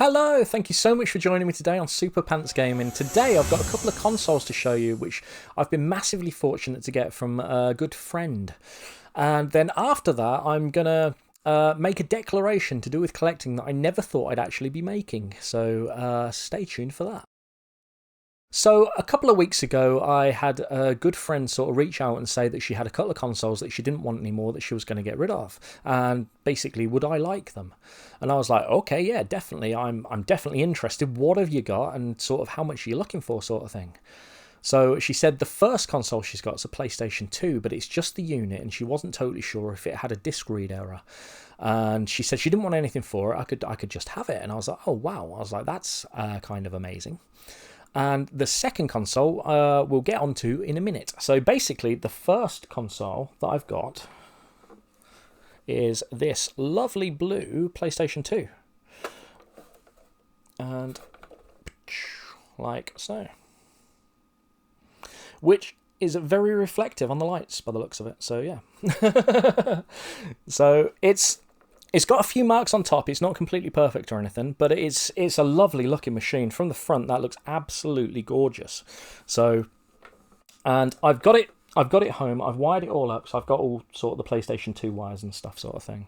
Hello, thank you so much for joining me today on Super Pants Gaming. Today I've got a couple of consoles to show you, which I've been massively fortunate to get from a good friend. And then after that, I'm going to make a declaration to do with collecting that I never thought I'd actually be making. So stay tuned for that. So a couple of weeks ago, I had a good friend sort of reach out and say that she had a couple of consoles that she didn't want anymore that she was going to get rid of, and basically, would I like them? And I was like, okay, yeah, definitely. I'm definitely interested. What have you got, and sort of how much are you looking for, sort of thing. So she said the first console she's got is a PlayStation 2, but it's just the unit, and she wasn't totally sure if it had a disc read error. And she said she didn't want anything for it. I could just have it, and I was like, oh wow. I was like, that's kind of amazing. And the second console we'll get onto in a minute. So basically, the first console that I've got is this lovely blue PlayStation 2. And like so. Which is very reflective on the lights by the looks of it. So yeah. So it's got a few marks on top. It's not completely perfect or anything, but it's a lovely looking machine. From the front, that looks absolutely gorgeous. So, and I've got it home. I've wired it all up, so I've got all sort of the PlayStation 2 wires and stuff, sort of thing.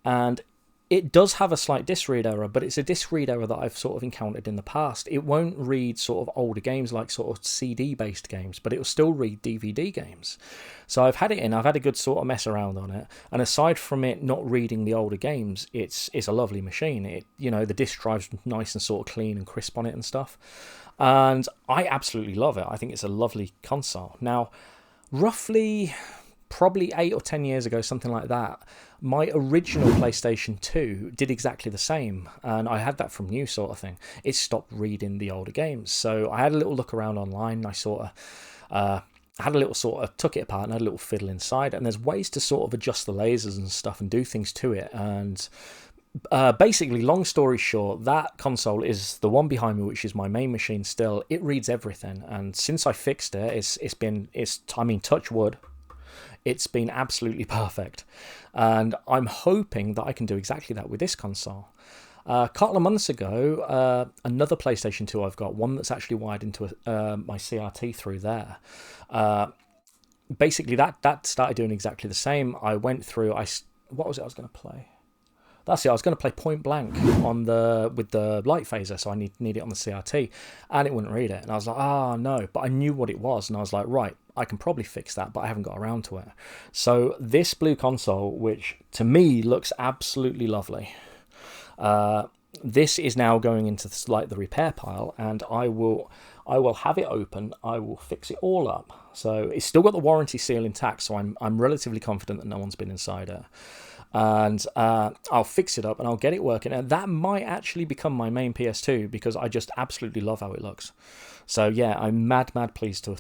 And it does have a slight disc read error, but it's a disc read error that I've sort of encountered in the past. It won't read sort of older games like sort of CD-based games, but it will still read DVD games. So I've had it in, I've had a good sort of mess around on it, and aside from it not reading the older games, it's a lovely machine. The disc drive's nice and sort of clean and crisp on it and stuff. And I absolutely love it. I think it's a lovely console. Now, roughly probably 8 or 10 years ago, something like that, my original PlayStation 2 did exactly the same, and I had that from new, sort of thing. It stopped reading the older games, so I had a little look around online, and I sort of had a little sort of took it apart and had a little fiddle inside, and there's ways to sort of adjust the lasers and stuff and do things to it, and basically, long story short, that console is the one behind me, which is my main machine still. It reads everything, and since I fixed it, touch wood, it's been absolutely perfect. And I'm hoping that I can do exactly that with this console. A couple of months ago, another PlayStation 2 I've got, one that's actually wired into my CRT through there. Basically, that started doing exactly the same. I went through, what was it I was going to play? That's it. I was going to play Point Blank with the light phaser, so I need it on the CRT, and it wouldn't read it. And I was like, no. But I knew what it was, and I was like, right, I can probably fix that, but I haven't got around to it. So this blue console, which to me looks absolutely lovely, this is now going into the repair pile, and I will have it open. I will fix it all up. So it's still got the warranty seal intact, so I'm relatively confident that no one's been inside it. And I'll fix it up and I'll get it working, and that might actually become my main PS2 because I just absolutely love how it looks. So yeah, I'm mad pleased to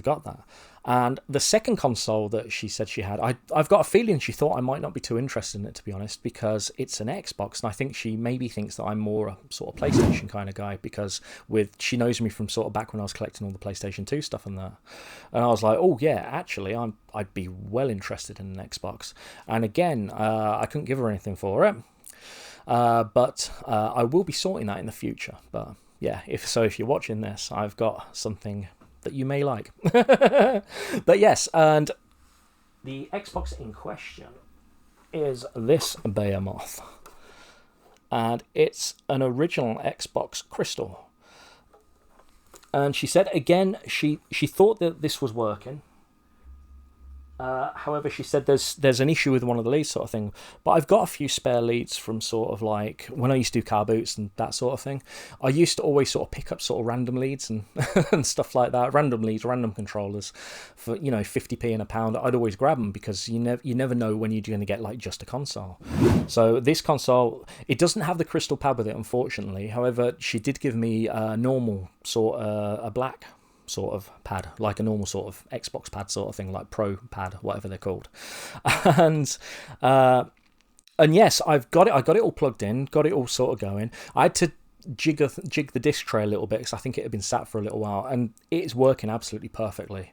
got that. And the second console that she said she had, I've got a feeling she thought I might not be too interested in it, to be honest, because it's an Xbox, and I think she maybe thinks that I'm more a sort of PlayStation kind of guy, because she knows me from sort of back when I was collecting all the PlayStation 2 stuff and that. And I was like, oh yeah, actually, I'd be well interested in an Xbox. And again, I couldn't give her anything for it, but I will be sorting that in the future. But yeah, if you're watching this, I've got something that you may like. But yes, and the Xbox in question is this behemoth, and it's an original Xbox Crystal. And she said again, she thought that this was working. However, she said there's an issue with one of the leads, sort of thing. But I've got a few spare leads from sort of like when I used to do car boots and that sort of thing. I used to always sort of pick up sort of random leads and and stuff like that. Random leads, random controllers for 50p and a pound. I'd always grab them because you never know when you're going to get like just a console. So this console, it doesn't have the crystal pad with it, unfortunately. However, she did give me a normal sort of a black sort of pad, like a normal sort of Xbox pad sort of thing, like Pro pad, whatever they're called. And yes, I got it all plugged in, got it all sort of going. I had to jig the disc tray a little bit because I think it had been sat for a little while, and it's working absolutely perfectly.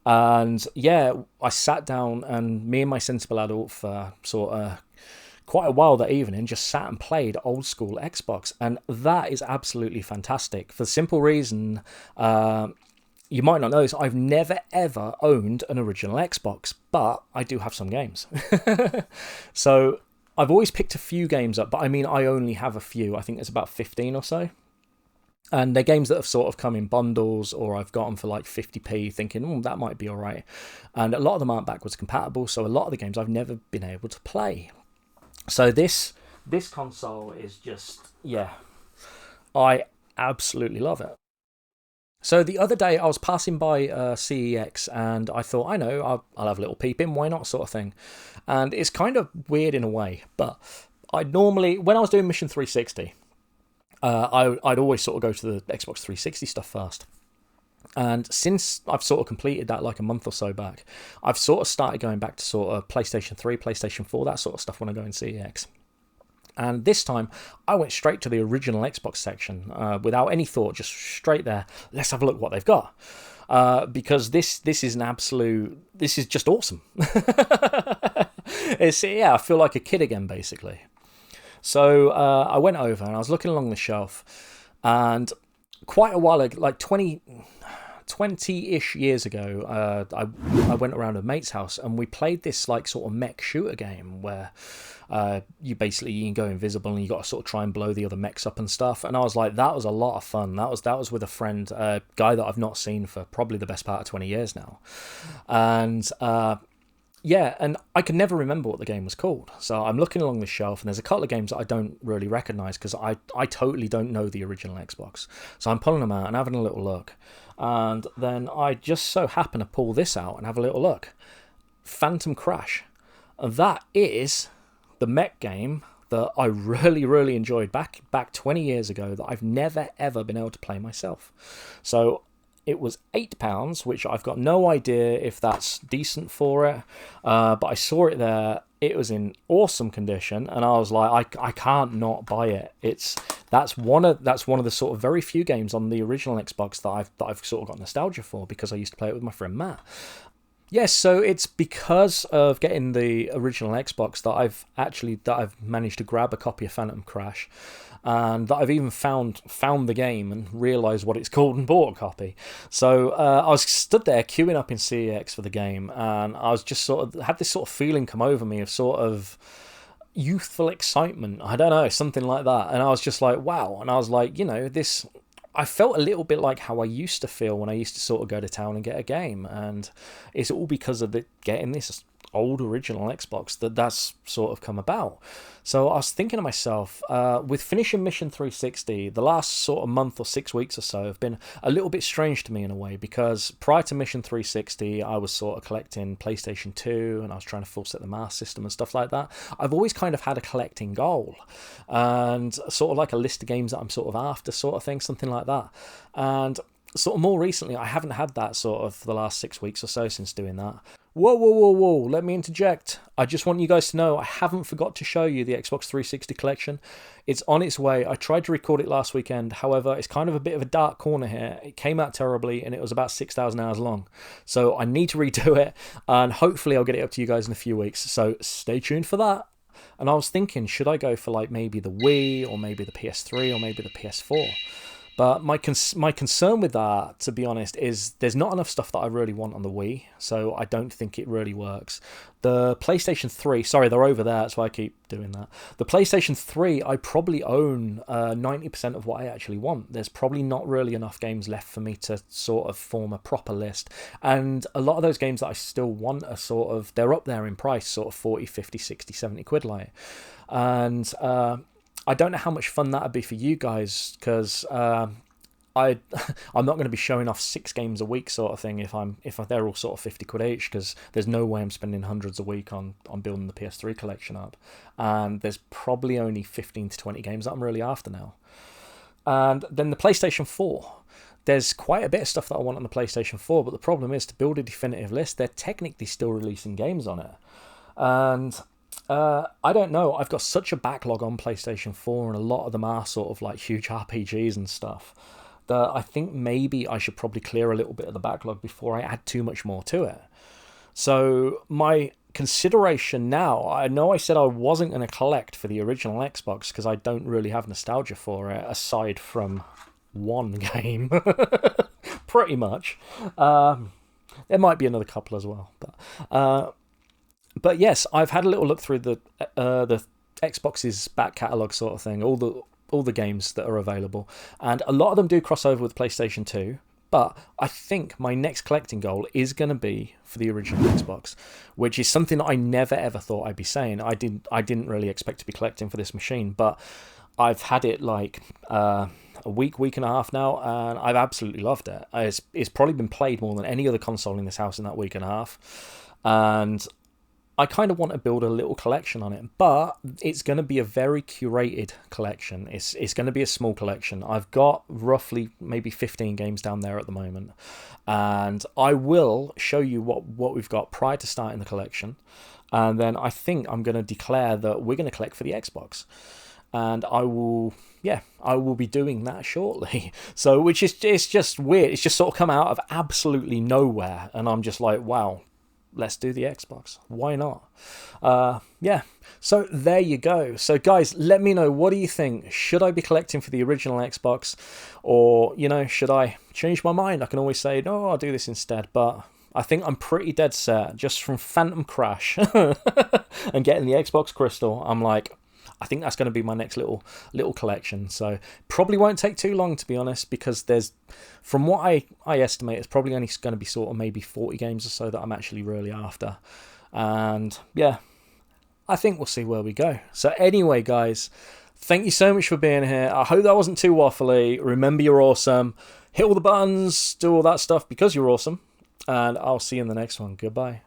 And yeah, I sat down, and me and my sensible adult for sort of quite a while that evening, just sat and played old school Xbox, and that is absolutely fantastic for the simple reason, you might not know this, I've never ever owned an original Xbox, but I do have some games. So I've always picked a few games up, but I mean, I only have a few. I think there's about 15 or so. And they're games that have sort of come in bundles, or I've got them for like 50p, thinking, that might be all right. And a lot of them aren't backwards compatible, so a lot of the games I've never been able to play. So this console is just, yeah, I absolutely love it. So the other day I was passing by CEX, and I thought, I know, I'll have a little peep in, why not, sort of thing. And it's kind of weird in a way, but I normally, when I was doing Mission 360, I'd always sort of go to the Xbox 360 stuff first. And since I've sort of completed that like a month or so back, I've sort of started going back to sort of PlayStation 3, PlayStation 4, that sort of stuff when I go in CEX. And this time, I went straight to the original Xbox section without any thought, just straight there. Let's have a look what they've got. Because this is an absolute... This is just awesome. Yeah, I feel like a kid again, basically. So I went over and I was looking along the shelf. And quite a while ago, like 20-ish years ago, I went around a mate's house and we played this like sort of mech shooter game where you can go invisible and you got to sort of try and blow the other mechs up and stuff. And I was like, that was a lot of fun. That was with a friend, a guy that I've not seen for probably the best part of 20 years now. And yeah, and I could never remember what the game was called. So I'm looking along the shelf, and there's a couple of games that I don't really recognise because I totally don't know the original Xbox. So I'm pulling them out and having a little look. And then I just so happen to pull this out and have a little look. Phantom Crash. And that is the mech game that I really, really enjoyed back 20 years ago that I've never, ever been able to play myself. So it was £8, which I've got no idea if that's decent for it, but I saw it there. It was in awesome condition, and I was like, I can't not buy it. That's one of the sort of very few games on the original Xbox that I've sort of got nostalgia for because I used to play it with my friend Matt. Yes, so it's because of getting the original Xbox that I've managed to grab a copy of Phantom Crash, and that I've even found the game and realised what it's called and bought a copy. So I was stood there queuing up in CEX for the game, and I was just sort of had this sort of feeling come over me of sort of youthful excitement. I don't know, something like that. And I was just like, wow. And I was like, this... I felt a little bit like how I used to feel when I used to sort of go to town and get a game, and it's all because of getting this old original Xbox that's sort of come about. So I was thinking to myself, with finishing Mission 360, the last sort of month or 6 weeks or so have been a little bit strange to me in a way, because prior to Mission 360, I was sort of collecting PlayStation 2 and I was trying to full set the Master System and stuff like that. I've always kind of had a collecting goal and sort of like a list of games that I'm sort of after, sort of thing, something like that. And sort of more recently, I haven't had that sort of for the last 6 weeks or so since doing that. Whoa, let me interject. I just want you guys to know I haven't forgot to show you the Xbox 360 collection. It's on its way. I tried to record it last weekend. However, it's kind of a bit of a dark corner here. It came out terribly and it was about 6,000 hours long. So I need to redo it, and hopefully I'll get it up to you guys in a few weeks. So stay tuned for that. And I was thinking, should I go for like maybe the Wii or maybe the PS3 or maybe the PS4? But my concern with that, to be honest, is there's not enough stuff that I really want on the Wii, so I don't think it really works. The PlayStation 3, sorry, they're over there, that's why I keep doing that. The PlayStation 3, I probably own 90% of what I actually want. There's probably not really enough games left for me to sort of form a proper list. And a lot of those games that I still want are sort of, they're up there in price, sort of 40, 50, 60, 70 quid like. And I don't know how much fun that would be for you guys, because I'm not going to be showing off 6 games a week sort of thing if they're all sort of 50 quid each, because there's no way I'm spending hundreds a week on building the PS3 collection up, and there's probably only 15 to 20 games that I'm really after now. And then the PlayStation 4. There's quite a bit of stuff that I want on the PlayStation 4, but the problem is, to build a definitive list, they're technically still releasing games on it. And I don't know, I've got such a backlog on PlayStation 4, and a lot of them are sort of like huge RPGs and stuff, that I think maybe I should probably clear a little bit of the backlog before I add too much more to it. So my consideration now, I know I said I wasn't going to collect for the original Xbox because I don't really have nostalgia for it, aside from one game. Pretty much. There might be another couple as well. But yes, I've had a little look through the Xbox's back catalogue sort of thing, all the games that are available, and a lot of them do cross over with PlayStation 2. But I think my next collecting goal is going to be for the original Xbox, which is something that I never ever thought I'd be saying. I didn't really expect to be collecting for this machine, but I've had it like a week and a half now, and I've absolutely loved it. It's probably been played more than any other console in this house in that week and a half, and I kind of want to build a little collection on it, but it's going to be a very curated collection. It's going to be a small collection. I've got roughly maybe 15 games down there at the moment, and I will show you what we've got prior to starting the collection, and then I think I'm going to declare that we're going to collect for the Xbox, and I will be doing that shortly. So, it's just weird. It's just sort of come out of absolutely nowhere, and I'm just like, wow. Let's do the Xbox. Why not? So there you go. So guys, let me know, what do you think? Should I be collecting for the original Xbox? Or, should I change my mind? I can always say, no, I'll do this instead. But I think I'm pretty dead set, just from Phantom Crash and getting the Xbox Crystal. I'm like, I think that's going to be my next little collection. So probably won't take too long, to be honest, because from what I estimate, it's probably only going to be sort of maybe 40 games or so that I'm actually really after. And yeah, I think we'll see where we go. So anyway, guys, thank you so much for being here. I hope that wasn't too waffly. Remember, you're awesome. Hit all the buttons, do all that stuff because you're awesome. And I'll see you in the next one. Goodbye.